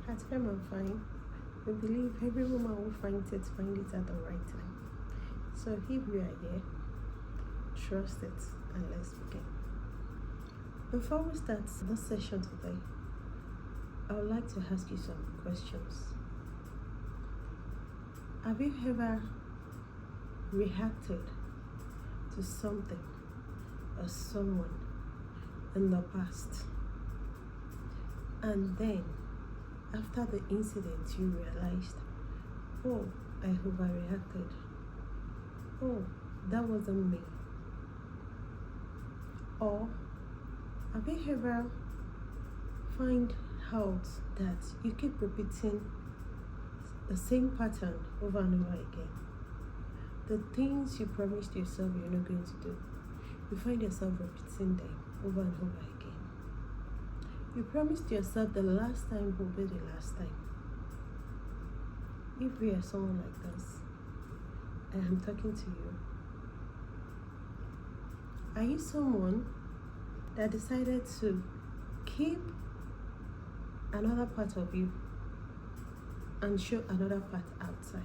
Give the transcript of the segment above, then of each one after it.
At Femme, I'm fine. We believe every woman who finds it at the right time. So if you are here, trust it and let's begin. Before we start this session today, I would like to ask you some questions. Have you ever reacted to something or someone in the past, and then after the incident you realized, oh, I overreacted, oh, that wasn't me? Or have you ever find out that you keep repeating the same pattern over and over again? The things you promised yourself you're not going to do, you find yourself repeating them over and over again. You promised yourself the last time will be the last time. If you are someone like this, I am talking to you. Are you someone that decided to keep another part of you and show another part outside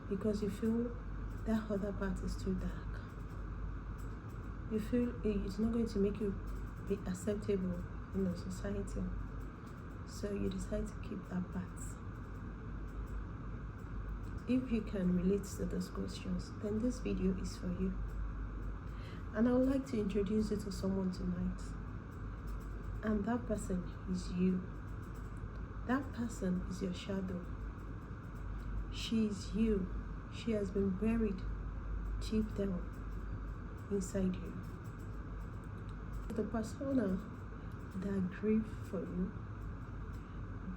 because you feel that other part is too dark? You feel it's not going to make you be acceptable in the society, so you decide to keep that part. If you can relate to those questions, then this video is for you. And I would like to introduce you to someone tonight, and that person is you. That person is your shadow. She is you. She has been buried deep down inside you. The persona that grieve for you,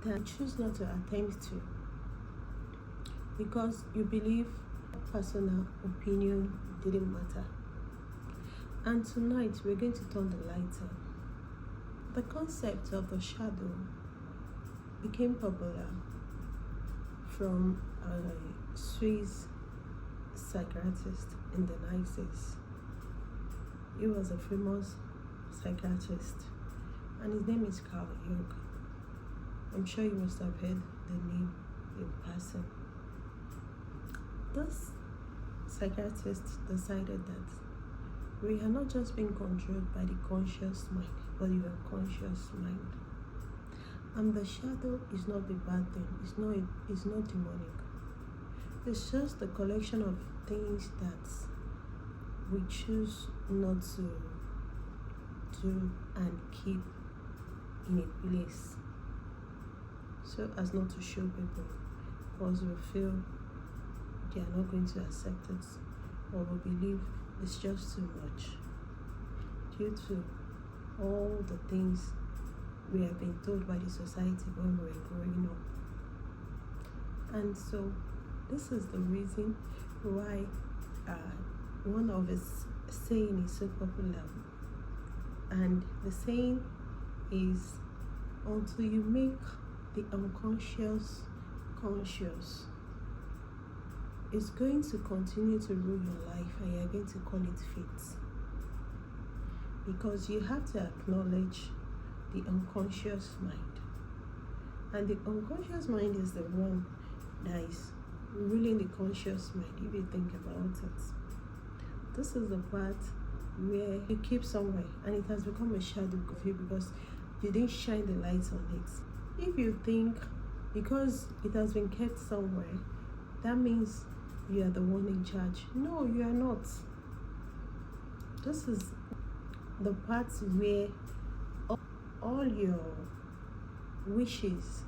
that choose not to attend to because you believe personal opinion didn't matter. And tonight we're going to turn the lights on. The concept of the shadow became popular from a Swiss psychiatrist in the 90s. He was a famous psychiatrist, and his name is Carl Jung. I'm sure you must have heard the name in person. This psychiatrist decided that we are not just being controlled by the conscious mind, but your unconscious mind. And the shadow is not the bad thing. It's not demonic. It's just a collection of things that we choose not to do and keep in a place, so as not to show people, because we feel they are not going to accept it, or we believe it's just too much due to all the things we have been told by the society when we were growing up. And so this is the reason why one of his saying is so popular, and the saying is, until you make the unconscious conscious, it's going to continue to rule your life, and you're going to call it fate, because you have to acknowledge the unconscious mind, and the unconscious mind is the one that is ruling the conscious mind. If you think about it, this is the part where you keep somewhere and it has become a shadow of you because you didn't shine the light on it. If you think because it has been kept somewhere, that means you are the one in charge. No, you are not. This is the part where all your wishes,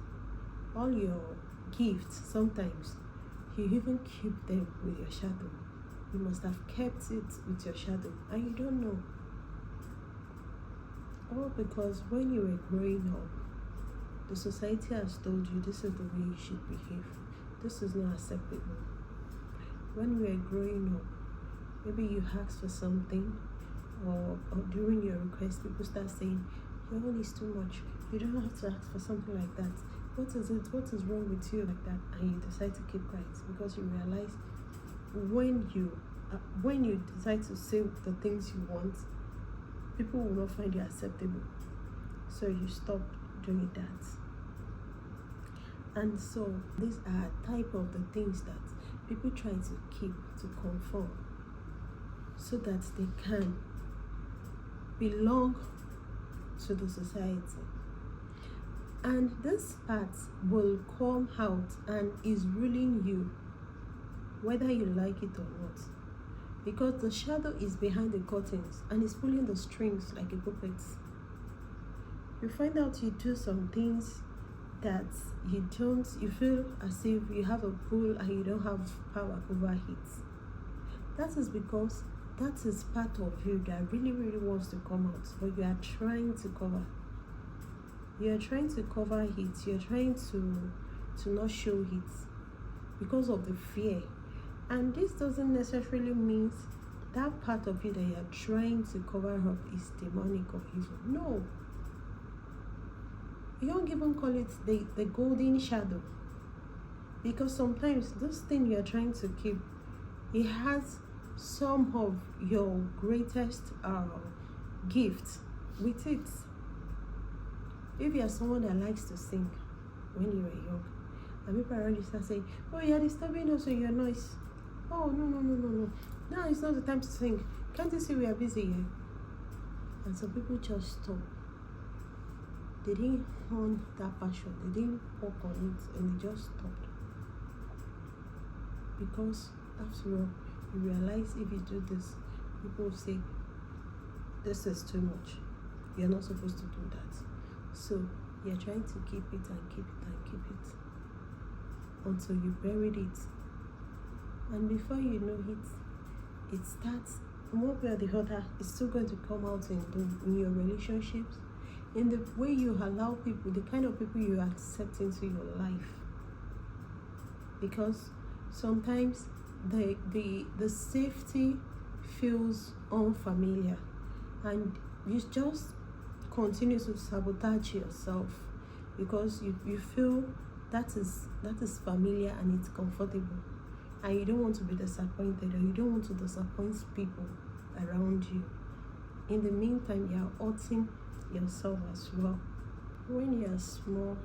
all your gifts, sometimes you even keep them with your shadow. You must have kept it with your shadow and you don't know. All because when you were growing up, the society has told you this is the way you should behave. This is not acceptable. When we were growing up, maybe you asked for something, or during your request, people start saying, your own is too much. You don't have to ask for something like that. What is it? What is wrong with you like that? And you decide to keep quiet because you realize when you decide to say the things you want, people will not find you acceptable. So you stop doing that. And so these are type of the things that people try to keep to conform so that they can belong to the society. And this part will come out and is ruling you, whether you like it or not. Because the shadow is behind the curtains and is pulling the strings like a puppet. You find out you do some things that you feel as if you have a pull and you don't have power over it. That is because that is part of you that really, really wants to come out, but you are trying to cover. You are trying to cover it. You are trying to not show it because of the fear. And this doesn't necessarily mean that part of you that you are trying to cover up is demonic or evil. No. You don't even call it the golden shadow. Because sometimes this thing you are trying to keep, it has some of your greatest gifts with it. If you are someone that likes to sing when you were young, and people around you start saying, oh, you're disturbing us with your noise. Oh, no. Now it's not the time to sing. Can't you see we are busy here? And so people just stop. They didn't hone that passion. They didn't work on it, and they just stopped. Because after all, you realize if you do this, people will say, this is too much. You're not supposed to do that. So you're trying to keep it and keep it and keep it until you buried it. And before you know it, it starts, one way or the other, it's still going to come out in your relationships, in the way you allow people, the kind of people you accept into your life. Because sometimes the safety feels unfamiliar, and you just continue to sabotage yourself because you feel that is familiar and it's comfortable, and you don't want to be disappointed, or you don't want to disappoint people around you. In the meantime, you are hurting yourself as well. When you are small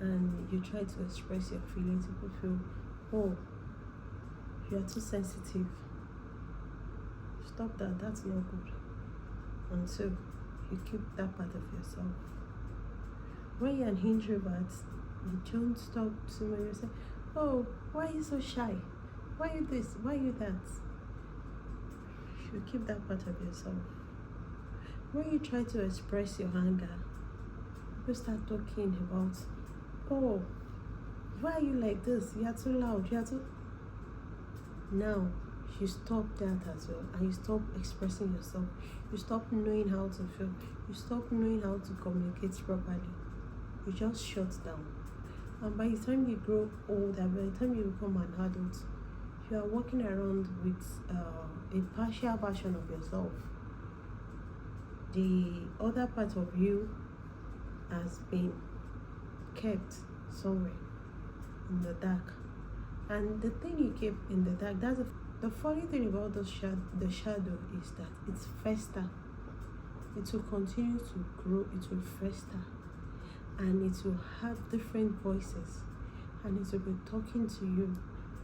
and you try to express your feelings, people feel, oh, you are too sensitive. Stop that, that's not good. And so you keep that part of yourself. When you're an introvert, you don't stop to when you say, oh, why are you so shy? Why are you this? Why are you that? You keep that part of yourself. When you try to express your anger, people start talking about, oh, why are you like this? You are too loud. You are too... Now, you stop that as well, and you stop expressing yourself. You stop knowing how to feel. You stop knowing how to communicate properly. You just shut down. And by the time you grow older, by the time you become an adult, you are walking around with a partial version of yourself. The other part of you has been kept somewhere in the dark. And the thing you keep in the dark, the funny thing about the shadow is that it's fester. It will continue to grow, it will fester, and it will have different voices, and it will be talking to you.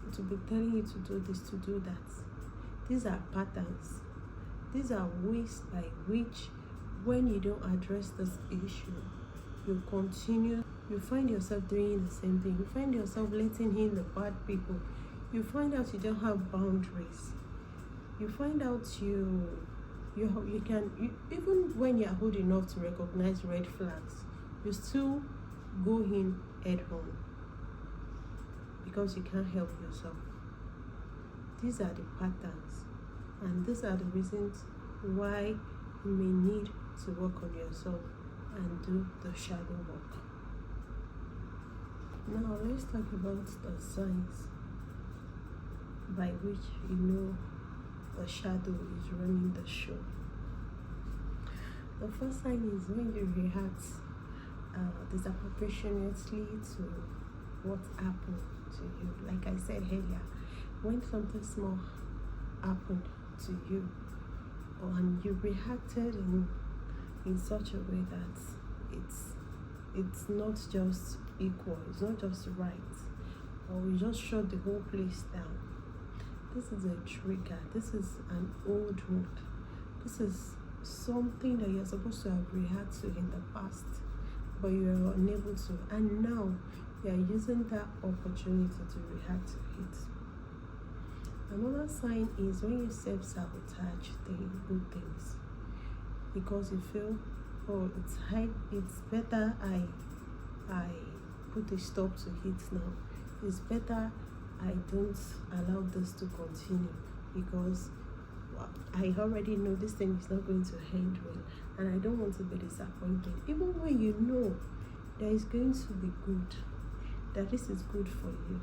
It will be telling you to do this, to do that. These are patterns. These are ways by which, when you don't address this issue, you continue. You find yourself doing the same thing. You find yourself letting in the bad people. You find out you don't have boundaries. You find out you even when you're old enough to recognize red flags, you still go in head on because you can't help yourself. These are the patterns, and these are the reasons why you may need to work on yourself and do the shadow work. Now let's talk about the signs by which you know the shadow is running the show. The first sign is when you react disproportionately to what happened to you. Like I said earlier, when something small happened to you, and you reacted in such a way that it's not just equal, it's not just right, or you just shut the whole place down. This is a trigger. This is an old wound. This is something that you're supposed to have reacted to in the past, but you are unable to, and now you are using that opportunity to react to it. Another sign is when you self-sabotage good things because you feel, oh, it's better I put a stop to it now. It's better I don't allow this to continue because I already know this thing is not going to end well, and I don't want to be disappointed. Even when you know that it's going to be good, that this is good for you,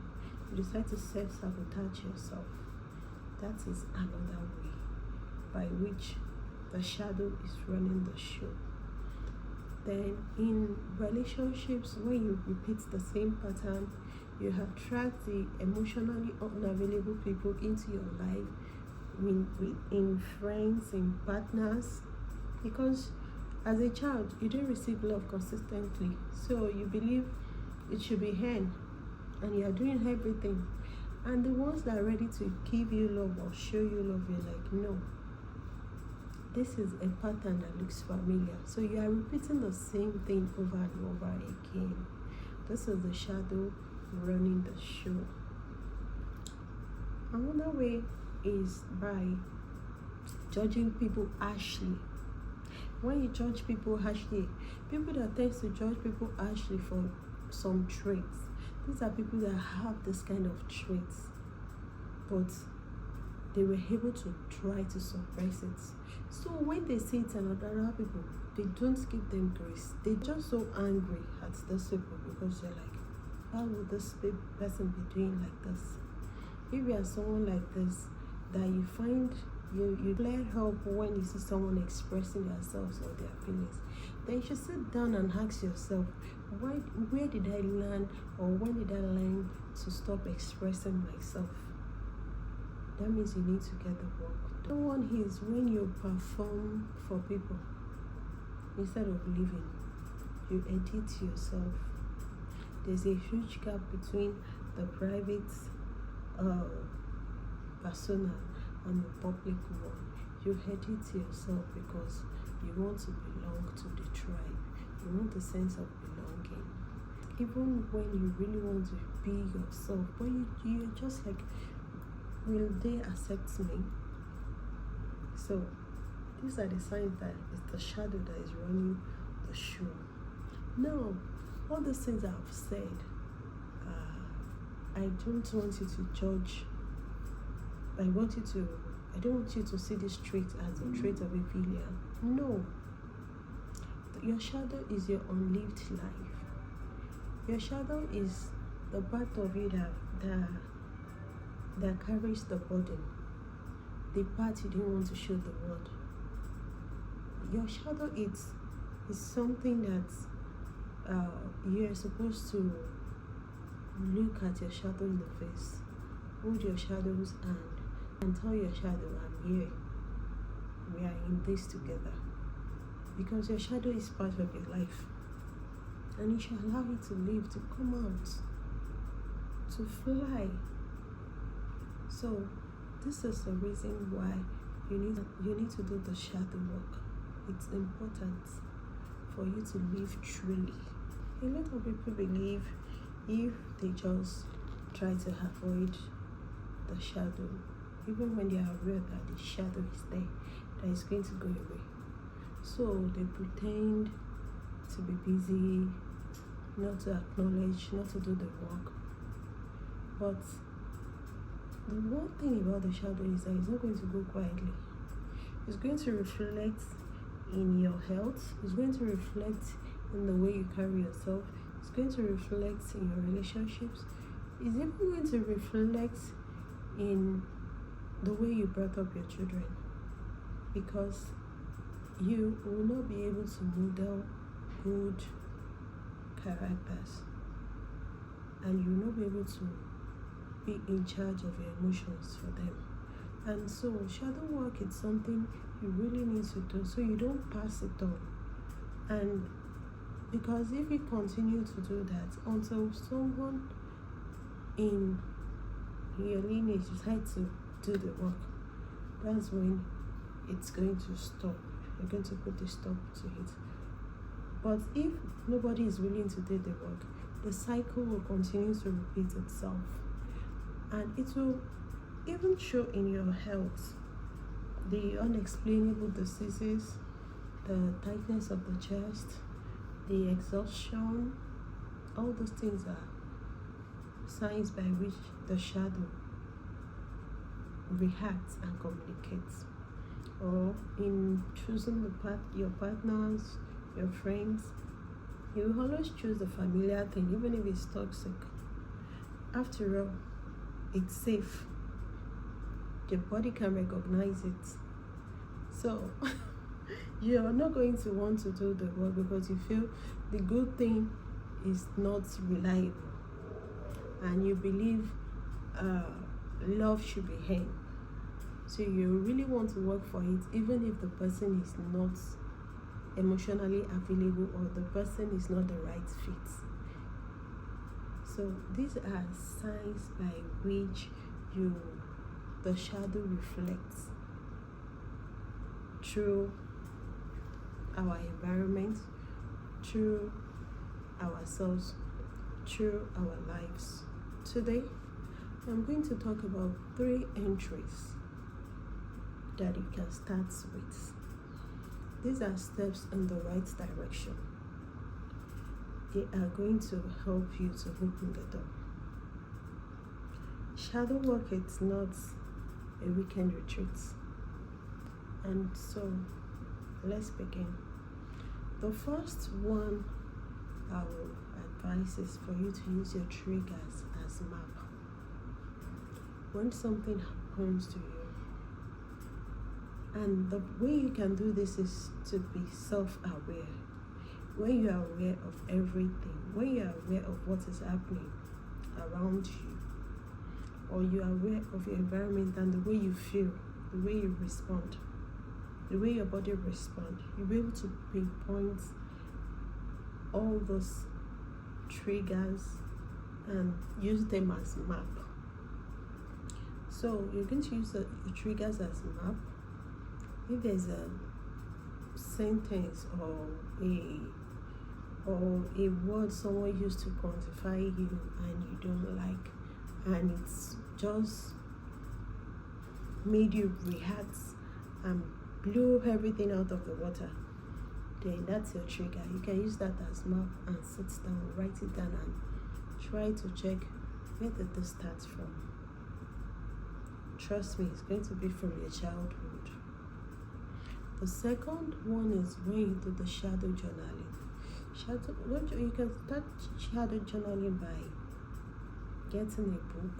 you decide to self-sabotage yourself. That is another way by which the shadow is running the show. Then in relationships, when you repeat the same pattern, you have tracked the emotionally unavailable people into your life, in friends, in partners, because as a child you didn't receive love consistently, so you believe it should be hand, and you are doing everything, and the ones that are ready to give you love or show you love, you're like, no. This is a pattern that looks familiar, so you are repeating the same thing over and over again. This is the shadow running the show. Another way is by judging people harshly. When you judge people harshly, people that tend to judge people harshly for some traits, these are people that have this kind of traits, but they were able to try to suppress it. So when they see it in other people, they don't give them grace. They're just so angry at these people because they're like, why would this person be doing like this? If you are someone like this, that you find you clear help when you see someone expressing themselves or their feelings, then you should sit down and ask yourself, where did I learn, or when did I learn to stop expressing myself? That means you need to get the work. The one is when you perform for people instead of living, you edit yourself. There's a huge gap between the private persona and the public one. You edit yourself because you want to belong to the tribe. You want a sense of belonging. Even when you really want to be yourself, but you're just like, will they accept me? So these are the signs that it's the shadow that is running the show. Now, all the things I've said, I don't want you to judge. I don't want you to see this trait as a trait of a failure. No. Your shadow is your unlived life. Your shadow is the part of you that carries the burden, the part you didn't want to show the world. Your shadow is something that you're supposed to look at your shadow in the face, hold your shadow's hand, and tell your shadow, I'm here. We are in this together. Because your shadow is part of your life, and you should allow it to live, to come out, to fly. So this is the reason why you need to do the shadow work. It's important for you to live truly. A lot of people believe if they just try to avoid the shadow, even when they are aware that the shadow is there, that it's going to go away. So they pretend to be busy, not to acknowledge, not to do the work. But the one thing about the shadow is that it's not going to go quietly. It's going to reflect in your health. It's going to reflect in the way you carry yourself. It's going to reflect in your relationships. It's even going to reflect in the way you brought up your children, because you will not be able to model good characters, and you will not be able to be in charge of your emotions for them. And so shadow work is something you really need to do, so you don't pass it on. And Because if you continue to do that until someone in your lineage decides to do the work, that's when it's going to stop. You're going to put a stop to it. But if nobody is willing to do the work, the cycle will continue to repeat itself. And it will even show in your health. The unexplainable diseases, the tightness of the chest, the exhaustion, all those things are signs by which the shadow reacts and communicates. Or in choosing your partners, your friends, you will always choose the familiar thing, even if it's toxic. After all, it's safe. Your body can recognize it. So you're not going to want to do the work because you feel the good thing is not reliable, and you believe love should be held. So you really want to work for it, even if the person is not emotionally available or the person is not the right fit. So these are signs by which the shadow reflects through our environment, through ourselves, through our lives. Today, I'm going to talk about 3 entries that you can start with. These are steps in the right direction. They are going to help you to open the door. Shadow work is not a weekend retreat. And so, let's begin. The first one I will advise is for you to use your triggers as map. When something happens to you, and the way you can do this is to be self-aware. When you are aware of everything, when you are aware of what is happening around you, or you are aware of your environment and the way you feel, the way you respond, the way your body responds, you'll be able to pinpoint all those triggers and use them as map. So you're going to use the triggers as map. If there's a sentence or a word someone used to quantify you and you don't like, and it's just made you react and blew everything out of the water, then that's your trigger. You can use that as map and sit down, write it down, and try to check where did this start from. Trust me, it's going to be from your childhood. The second one is when you do the shadow journaling. You can start shadow journaling by getting a book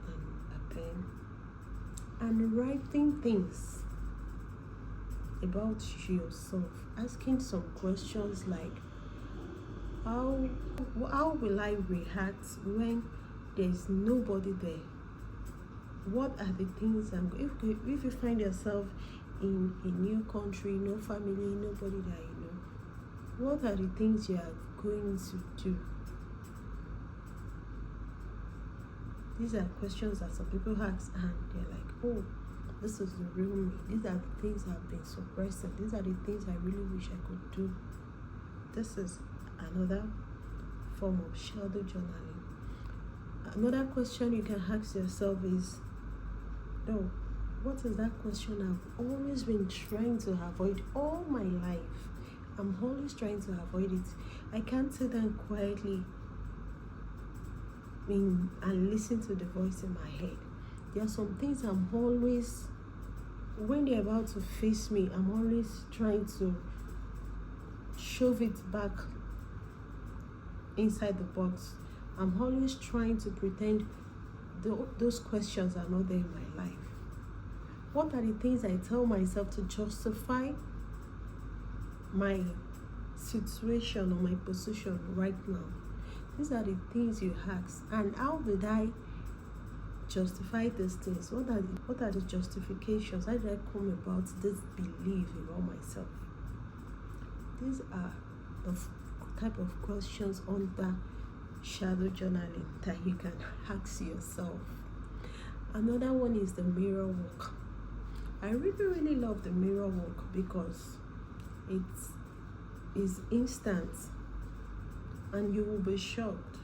and a pen and writing things about yourself, asking some questions like how will I react when there's nobody there? What are the things if you find yourself in a new country, no family, nobody that you know, what are the things you are going to do? These are questions that some people ask and they're like, oh, this is the real me. These are the things I've been suppressing. These are the things I really wish I could do. This is another form of shadow journaling. Another question you can ask yourself is, no, what is that question I've always been trying to avoid all my life? I'm always trying to avoid it. I can't sit down quietly and listen to the voice in my head. There are some things I'm always, when they're about to face me, I'm always trying to shove it back inside the box. I'm always trying to pretend those questions are not there in my life. What are the things I tell myself to justify my situation or my position right now? These are the things you ask. And how did I justify these things? What are the justifications? How did I come about this belief about myself? These are the type of questions under shadow journaling that you can ask yourself. Another one is the mirror work. I really love the mirror work because it is instant and you will be shocked.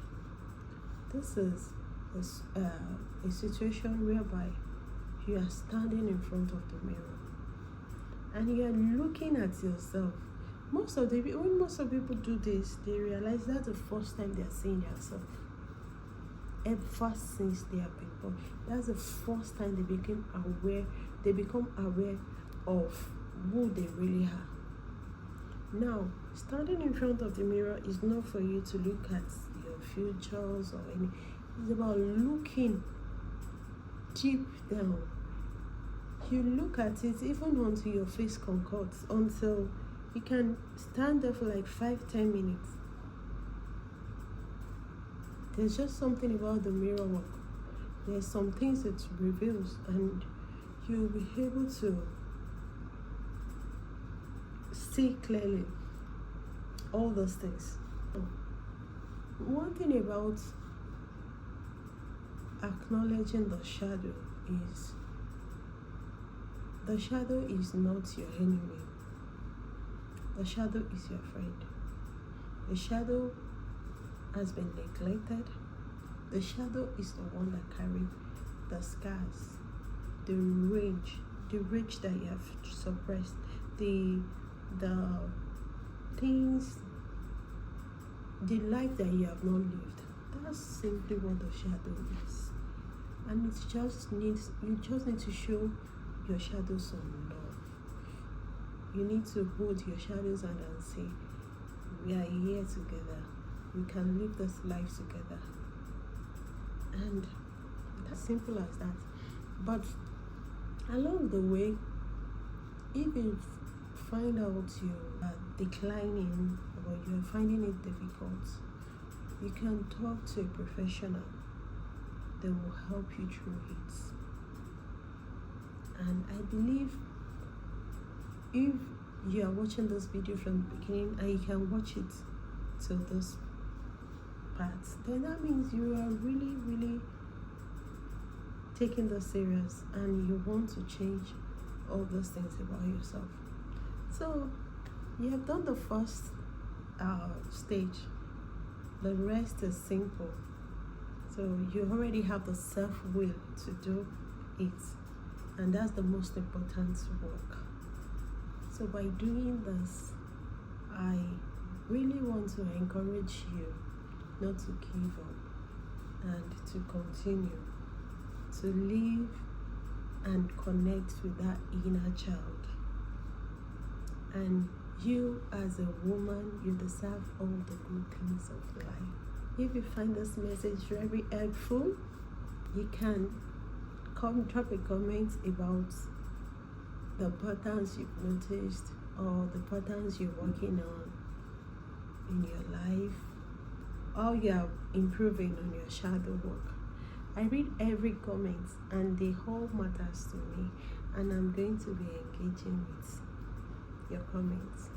This is a situation whereby you are standing in front of the mirror and you are looking at yourself. When most of people do this, they realize that's the first time they are seeing themselves. Ever since they have been born, that's the first time they become aware of who they really are. Now, standing in front of the mirror is not for you to look at your futures or any. It's about looking deep down. You look at it even until your face concords, until you can stand there for like 5-10 minutes. There's just something about the mirror work. There's some things it reveals, and you'll be able to see clearly all those things. One thing about acknowledging the shadow is the shadow is not your enemy. The shadow is your friend. The shadow has been neglected. The shadow is the one that carries the scars, the rage that you have suppressed, the things, the life that you have not lived. That's simply what the shadow is. And you just need to show your shadow some love. You need to hold your shadows and say, we are here together. We can live this life together. And that's simple as that. But along the way, if you find out you are declining or you're finding it difficult, you can talk to a professional that will help you through it. And I believe if you are watching this video from the beginning and you can watch it till this part, then that means you are really taking this serious and you want to change all those things about yourself. So you have done the first stage. The rest is simple. So you already have the self-will to do it, and that's the most important work. So by doing this, I really want to encourage you not to give up and to continue to live and connect with that inner child. And you as a woman, you deserve all the good things of life. If you find this message very helpful, you can drop a comment about the patterns you've noticed or the patterns you're working on in your life, or you're improving on your shadow work. I read every comment and they all matters to me, and I'm going to be engaging with your comments.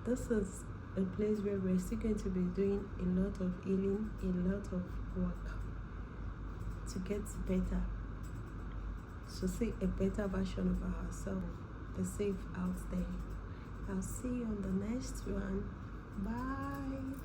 This is a place where we're still going to be doing a lot of healing, a lot of work to get better, to see a better version of ourselves, the safe out there. I'll see you on the next one. Bye.